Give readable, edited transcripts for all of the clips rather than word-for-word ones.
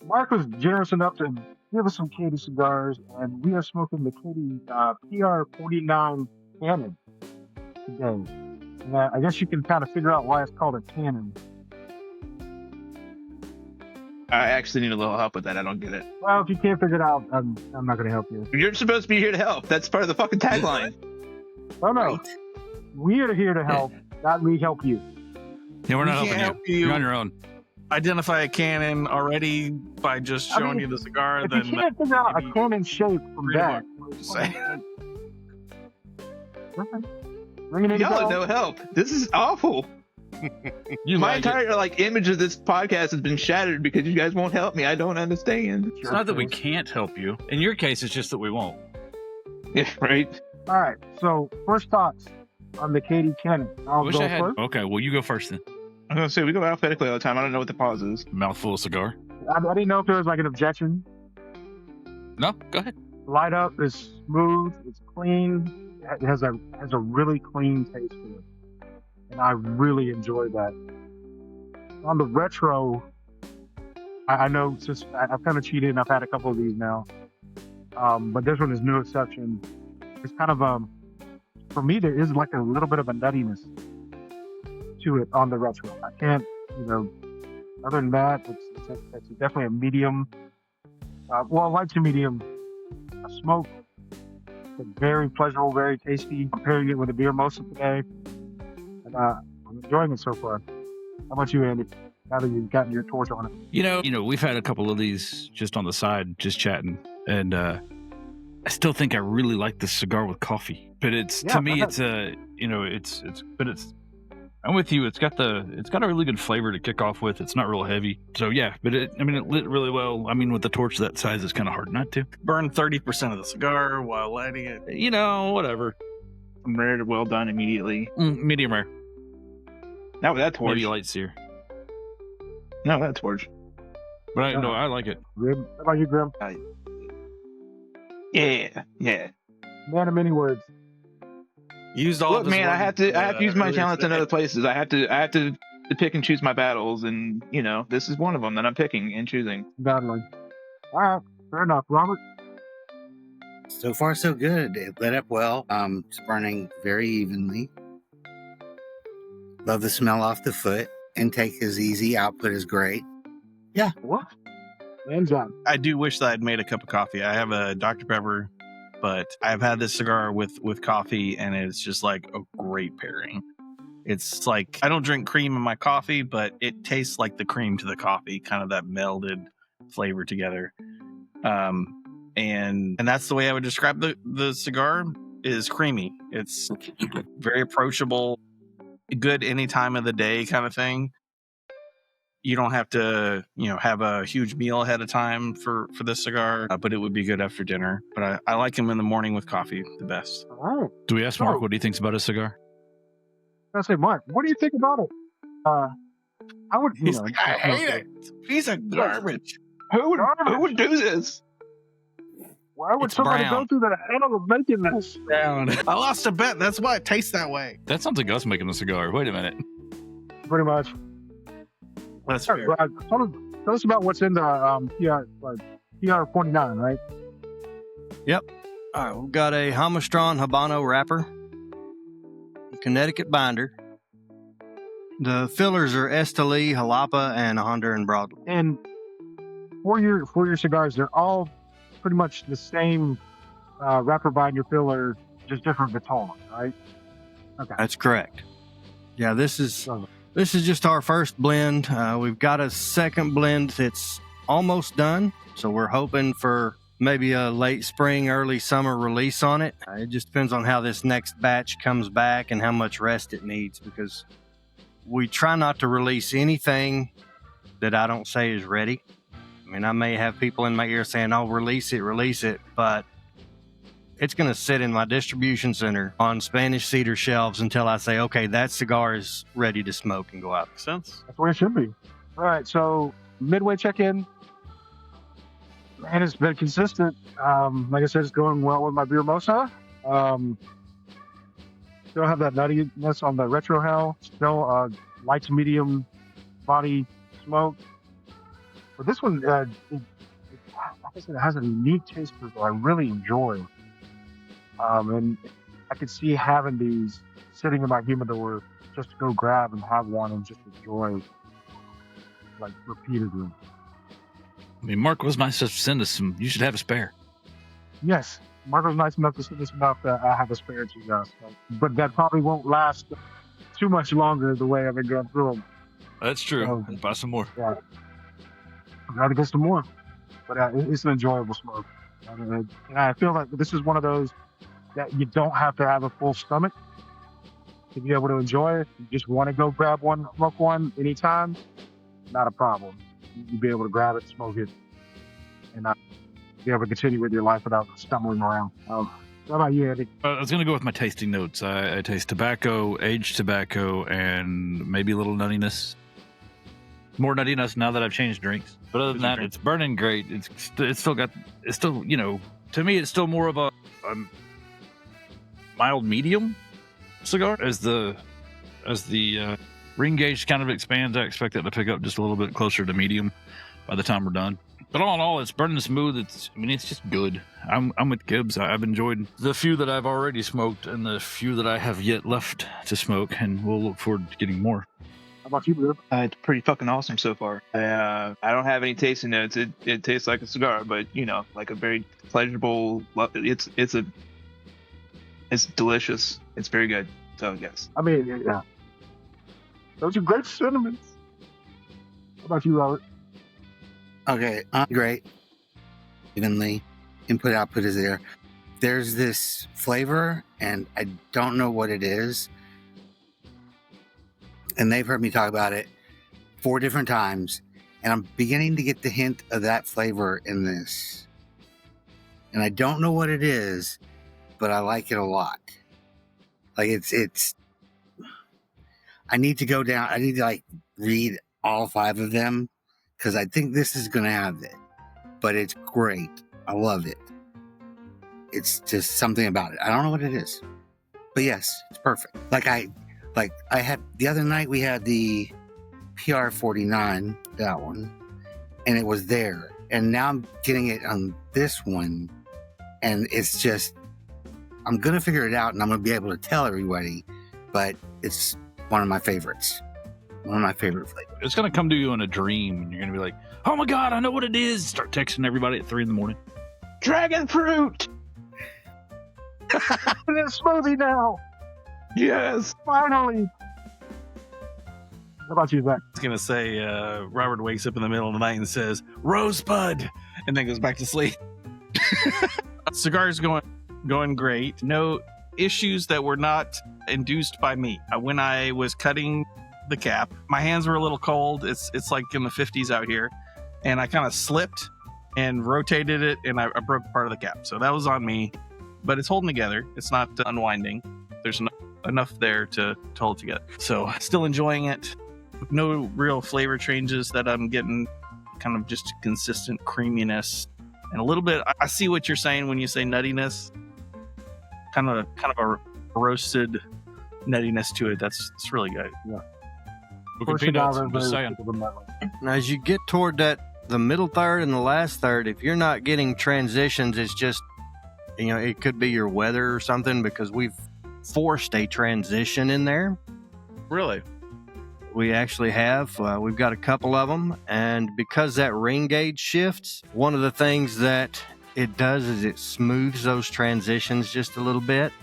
Mark was generous enough to give us some Katie cigars, and we are smoking the Katie PR49 Cannon today. And, I guess you can kind of figure out why it's called a Cannon. I actually need a little help with that. I don't get it. Well, if you can't figure it out, I'm not going to help you. You're supposed to be here to help. That's part of the fucking tagline. Oh, no. We're here to help, not we help you. Yeah, we're not We can't helping help you. you. You're on your own. Identify a cannon already by just showing you the cigar. If Then you can't figure out a maybe Cannon shape from read a that, Just say. bring it in. Y'all are no help. This is awful. My entire image of this podcast has been shattered because you guys won't help me. I don't understand. It's not that we can't help you. In your case, it's just that we won't. Yeah, right. All right. So first thoughts on the Katie Cannon. I wish I had. First. Okay, well, you go first then. I was gonna say we go alphabetically all the time. I don't know what the pause is. Mouthful of cigar. I didn't know if there was like an objection. No, go ahead. Light up is smooth. It's clean. It has a really clean taste to it, and I really enjoy that. On the retro, I know since I've kind of cheated and I've had a couple of these now, but this one is no exception. It's kind of for me there is like a little bit of a nuttiness to it on the retro. I can't, other than that, it's definitely a medium, light to medium smoke. It's very pleasurable, very tasty. I'm pairing it with a beer most of the day, and I'm enjoying it so far. How about you, Andy? Now that you've gotten your torch on it. You know, we've had a couple of these just on the side, just chatting, and I still think I really like this cigar with coffee. But to me, it's I'm with you. It's got a really good flavor to kick off with. It's not real heavy. So yeah, but it lit really well. I mean, with the torch that size, it's kind of hard not to. Burn 30% of the cigar while lighting it. Whatever. From rare to well done immediately. Medium rare. Not with that torch. Maybe light sear. No, that torch. But I like it. Grim, how about you, Grim? Yeah. Man of many words. Used all Look, of his man, work, I have to use my earlier talents in today. other places. I have to pick and choose my battles, and this is one of them that I'm picking and choosing. Battling. All right, fair enough. Robert? So far, so good. It lit up well. It's burning very evenly. Love the smell off the foot. Intake is easy. Output is great. What? Man's on. I do wish that I'd made a cup of coffee. I have a Dr. Pepper, but I've had this cigar with coffee, and it's just like a great pairing. It's like, I don't drink cream in my coffee, but it tastes like the cream to the coffee, kind of that melded flavor together. And that's the way I would describe the cigar, is creamy. It's very approachable, good any time of the day kind of thing. You don't have to, have a huge meal ahead of time for this cigar, but it would be good after dinner. But I like them in the morning with coffee the best. All right. Do we ask Mark what he thinks about his cigar? I say, Mark, what do you think about it? I would. He's like, I hate it. Piece of garbage. Who would do this? Why would It's somebody brown. go through the hell of making this? I lost a bet. That's why it tastes that way. That sounds like us making the cigar. Wait a minute. Pretty much. That's Sure, fair. tell us about what's in the PR49, right? All right, we've got a Hamastron Habano wrapper, a Connecticut binder. The fillers are Esteli, Jalapa, and Honduran Broadleaf. And for your cigars, they're all pretty much the same wrapper binder filler, just different Vitola, right? Okay. That's correct. Yeah, this is just our first blend. We've got a second blend that's almost done, so we're hoping for maybe a late spring, early summer release on it. It just depends on how this next batch comes back and how much rest it needs, because we try not to release anything that I don't say is ready. I mean, I may have people in my ear saying, "Oh, release it," but it's going to sit in my distribution center on Spanish cedar shelves until I say, okay, that cigar is ready to smoke and go out. Makes sense. That's where it should be. All right, so midway check-in. Man, it's been consistent. Like I said, it's going well with my beer mosa. Still have that nuttiness on the retro hell. Still light to medium body smoke. But this one, like I said, it has a unique taste to it that I really enjoy. And I could see having these sitting in my humidor just to go grab and have one and just enjoy, like, repeatedly. I mean, Mark was nice to send us some. You should have a spare. Yes, Marco's nice enough to send us enough that I have a spare to us. But that probably won't last too much longer the way I've been going through them. That's true. Oh. Buy some more. Yeah. I gotta get some more. But it's an enjoyable smoke. And I feel like this is one of those that you don't have to have a full stomach to be able to enjoy it. You just want to go grab one, smoke one anytime, not a problem. You'll be able to grab it, smoke it, and not be able to continue with your life without stumbling around. How about you, Andy? I was going to go with my tasting notes. I taste tobacco, aged tobacco, and maybe a little nuttiness. More nuttiness now that I've changed drinks. But other than that, it's burning great. It's still, you know, to me, it's still more of a mild medium cigar. As the ring gauge kind of expands, I expect it to pick up just a little bit closer to medium by the time we're done. But all in all, it's burning smooth. It's just good. I'm with Gibbs. I've enjoyed the few that I've already smoked and the few that I have yet left to smoke, and we'll look forward to getting more. How about you, Blue? It's pretty fucking awesome so far. I don't have any tasting notes. It tastes like a cigar, but you know, like a very pleasurable. It's delicious. It's very good. So yes. I mean, yeah. Those are great sentiments. How about you, Robert? Okay, great. Evenly, input output is there. There's this flavor, and I don't know what it is. And they've heard me talk about it 4 different times, and I'm beginning to get the hint of that flavor in this. And I don't know what it is, but I like it a lot. Like it's. I need to go down. I need to like read all 5 of them because I think this is going to have it. But it's great. I love it. It's just something about it. I don't know what it is, but yes, it's perfect. Like I had the other night, we had the PR49, that one, and it was there. And now I'm getting it on this one, and it's just, I'm going to figure it out, and I'm going to be able to tell everybody, but it's one of my favorites. One of my favorite flavors. It's going to come to you in a dream, and you're going to be like, oh my God, I know what it is. Start texting everybody at 3 a.m. Dragon fruit. In a smoothie now. Yes. Finally. How about you, Zach? I was gonna say, Robert wakes up in the middle of the night and says, "Rosebud," and then goes back to sleep. Cigar's going great. No issues that were not induced by me. When I was cutting the cap, my hands were a little cold. It's like in the 50s out here, and I kind of slipped and rotated it, and I broke part of the cap. So that was on me, but it's holding together. It's not unwinding. There's enough there to hold together. So still enjoying it. No real flavor changes that I'm getting. Kind of just consistent creaminess and a little bit. I see what you're saying when you say nuttiness. Kind of a roasted nuttiness to it. It's really good. Yeah. Look at peanuts, I'm just saying. And as you get toward the middle third and the last third, if you're not getting transitions, it's just, it could be your weather or something, because we've forced a transition in there. Really? We actually have. We've got a couple of them. And because that ring gauge shifts, one of the things that it does is it smooths those transitions just a little bit.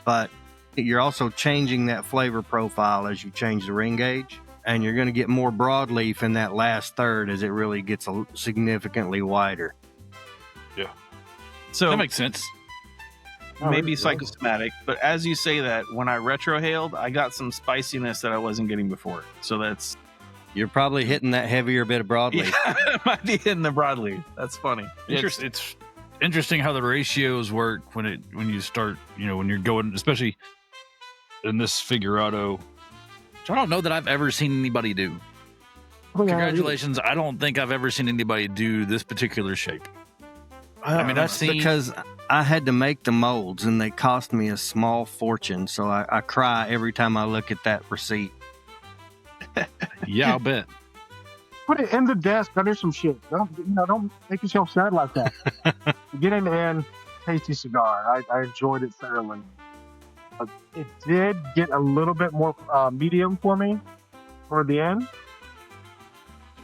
But you're also changing that flavor profile as you change the ring gauge. And you're going to get more broadleaf in that last third as it really gets significantly wider. Yeah. So that makes sense. Maybe psychosomatic, but as you say that, when I retrohaled, I got some spiciness that I wasn't getting before. So that's... You're probably hitting that heavier bit of broadleaf. Yeah, it might be hitting the broadleaf. That's funny. It's interesting how the ratios work when you start, when you're going, especially in this figurado, which I don't know that I've ever seen anybody do. Congratulations. I don't think I've ever seen anybody do this particular shape. I've seen... Because I had to make the molds, and they cost me a small fortune, so I cry every time I look at that receipt. Yeah, I'll bet. put it in the desk under some shit. Don't make yourself sad like that. Get in the end, tasty cigar. I enjoyed it thoroughly. It did get a little bit more medium for me toward the end.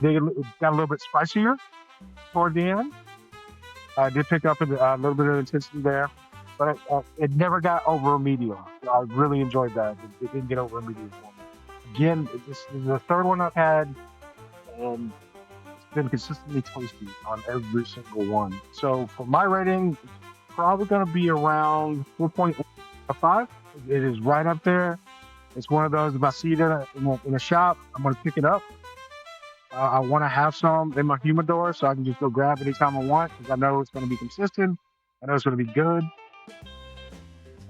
It got a little bit spicier toward the end. I did pick up a little bit of intensity there, but it never got over a medium. I really enjoyed that. It didn't get over a medium for me. Again, this is the third one I've had, and it's been consistently tasty on every single one. So for my rating, it's probably going to be around 4.5. It is right up there. It's one of those, if I see it in a shop, I'm going to pick it up. I want to have some in my humidor so I can just go grab it anytime I want, because I know it's going to be consistent. I know it's going to be good.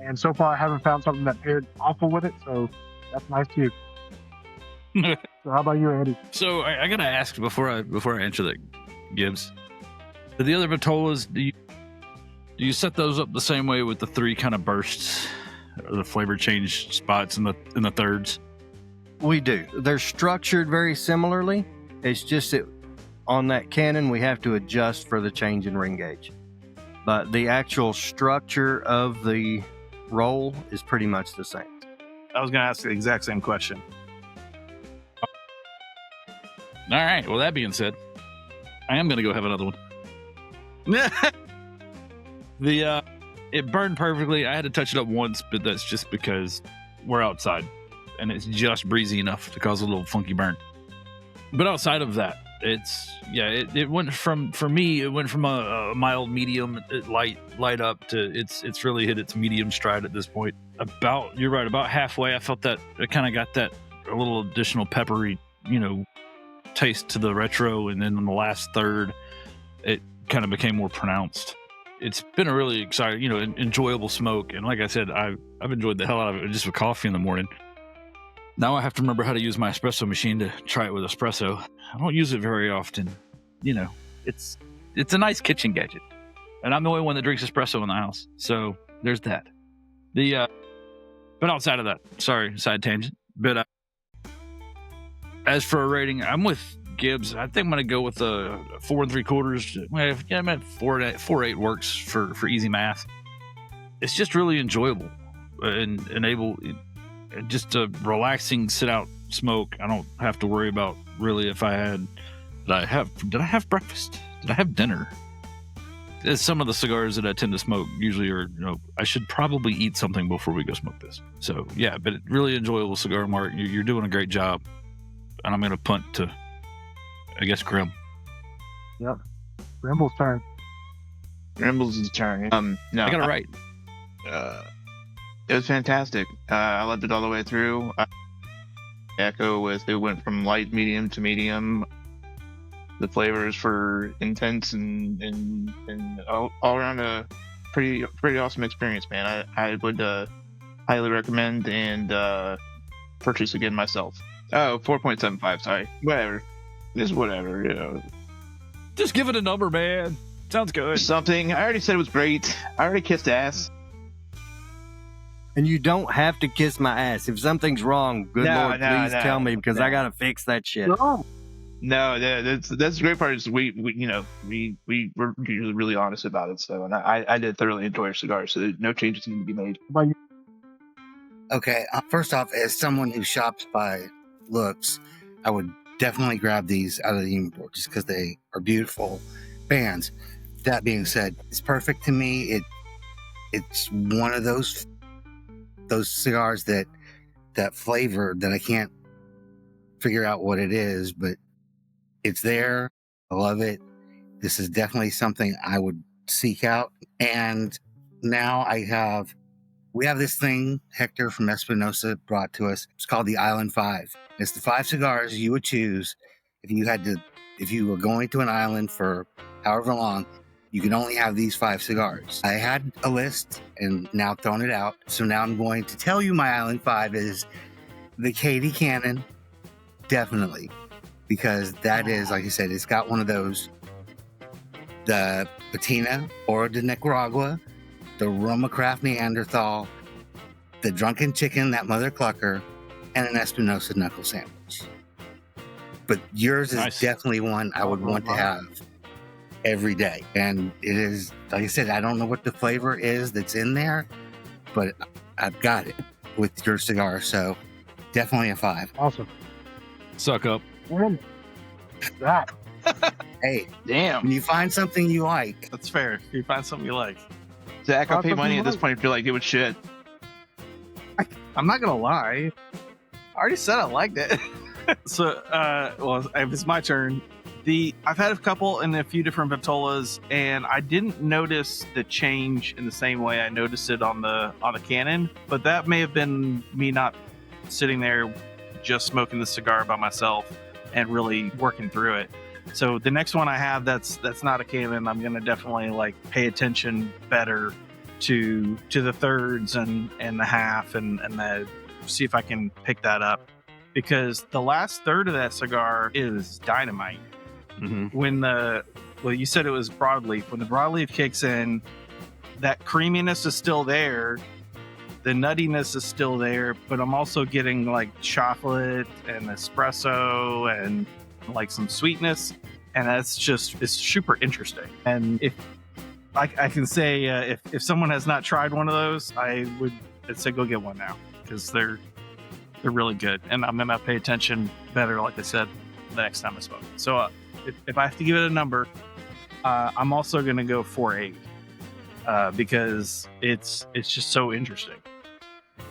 And so far, I haven't found something that paired awful with it, so that's nice too. So how about you, Andy? So I gotta ask before I answer that, Gibbs. Do the other Vitolas, do you set those up the same way with the 3 kind of bursts, or the flavor change spots in the thirds? We do. They're structured very similarly. It's just that on that cannon, we have to adjust for the change in ring gauge. But the actual structure of the roll is pretty much the same. I was going to ask the exact same question. All right. Well, that being said, I am going to go have another one. It burned perfectly. I had to touch it up once, but that's just because we're outside and it's just breezy enough to cause a little funky burn. But outside of that, it went from, for me, it went from a mild, medium, light up to it's really hit its medium stride at this point. You're right, about halfway, I felt that it kind of got that a little additional peppery, taste to the retro, and then in the last third, it kind of became more pronounced. It's been a really exciting, enjoyable smoke, and like I said, I've enjoyed the hell out of it just with coffee in the morning. Now I have to remember how to use my espresso machine to try it with espresso. I don't use it very often. It's a nice kitchen gadget, and I'm the only one that drinks espresso in the house, so there's that. But outside of that, sorry, side tangent. But as for a rating, I'm with Gibbs. I think I'm gonna go with a 4 3/4. Well, yeah, I meant 4.8 works for easy math. It's just really enjoyable and able. Just a relaxing sit out smoke. I don't have to worry about really if I had. Did I have breakfast? Did I have dinner? Some of the cigars that I tend to smoke usually are, I should probably eat something before we go smoke this. So yeah, but really enjoyable cigar, Mark. You're doing a great job, and I'm going to punt to, I guess, Grim. Yep, Grimble's turn. Grimble's turn. No, I got it right. It was fantastic. I loved it all the way through. Echo with it went from light, medium to medium. The flavors for intense and all around a pretty awesome experience, man. I would highly recommend and purchase again myself. Oh, 4.75. Sorry, whatever. Just whatever, Just give it a number, man. Sounds good. Something. I already said it was great. I already kissed ass. And you don't have to kiss my ass. If something's wrong, please tell me, because I gotta fix that shit. No. No, that's the great part is we were usually really honest about it. So, and I did thoroughly enjoy your cigar. So no changes need to be made. How about you? Okay, first off, as someone who shops by looks, I would definitely grab these out of the import just because they are beautiful bands. That being said, it's perfect to me. It's one of those cigars that flavor that I can't figure out what it is, but it's there. I love it. This is definitely something I would seek out. And now we have this thing Hector from Espinosa brought to us. It's called the Island 5. It's the 5 cigars you would choose if you were going to an island for however long. You can only have these 5 cigars. I had a list and now thrown it out. So now I'm going to tell you my Island 5 is the Katie Cannon. Definitely. Because that is, like I said, it's got one of those. The Patina Oro de Nicaragua, the Roma Craft Neanderthal, the Drunken Chicken, that Mother Clucker, and an Espinosa Knuckle Sandwich. but yours is Nice. definitely one I would want to have every day. And it is, like I said, I don't know what the flavor is that's in there, but I've got it with your cigar. So definitely a 5. Awesome. Suck up. And that. Hey, Damn, when you find something you like, that's fair. If you find something you like, Zach, I'll pay Awesome. money at this point if you like it with shit. I'm not gonna lie. I already said I liked it. So, well, it's my turn. I've had a couple in a few different Vitolas, and I didn't notice the change in the same way I noticed it on the Canon. But that may have been me not sitting there just smoking the cigar by myself and really working through it. So the next one I have that's not a Canon, I'm gonna definitely like pay attention better to the thirds and the half and the, see if I can pick that up, because the last third of that cigar is dynamite. Mm-hmm. Well, you said it was broadleaf. When the broadleaf kicks in, that creaminess is still there, the nuttiness is still there, but I'm also getting like chocolate and espresso and like some sweetness, and it's super interesting. And if I can say, if someone has not tried one of those, I'd say go get one now, because they're really good, and I'm gonna pay attention better, like I said, the next time I smoke. So if I have to give it a number, I'm also gonna go 4.8, because it's just so interesting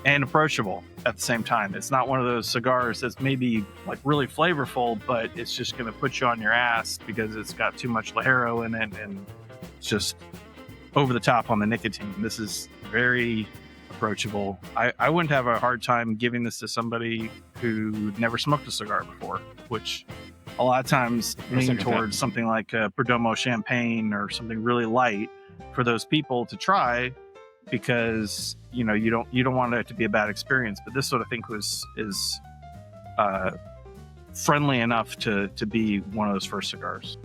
and approachable at the same time. It's not one of those cigars that's maybe like really flavorful, but it's just gonna put you on your ass because it's got too much Ligero in it, and it's just over the top on the nicotine. This is very approachable. I wouldn't have a hard time giving this to somebody who never smoked a cigar before, which a lot of times lean towards something like a Perdomo Champagne or something really light for those people to try, because you don't want it to be a bad experience. But this sort of thing is friendly enough to be one of those first cigars.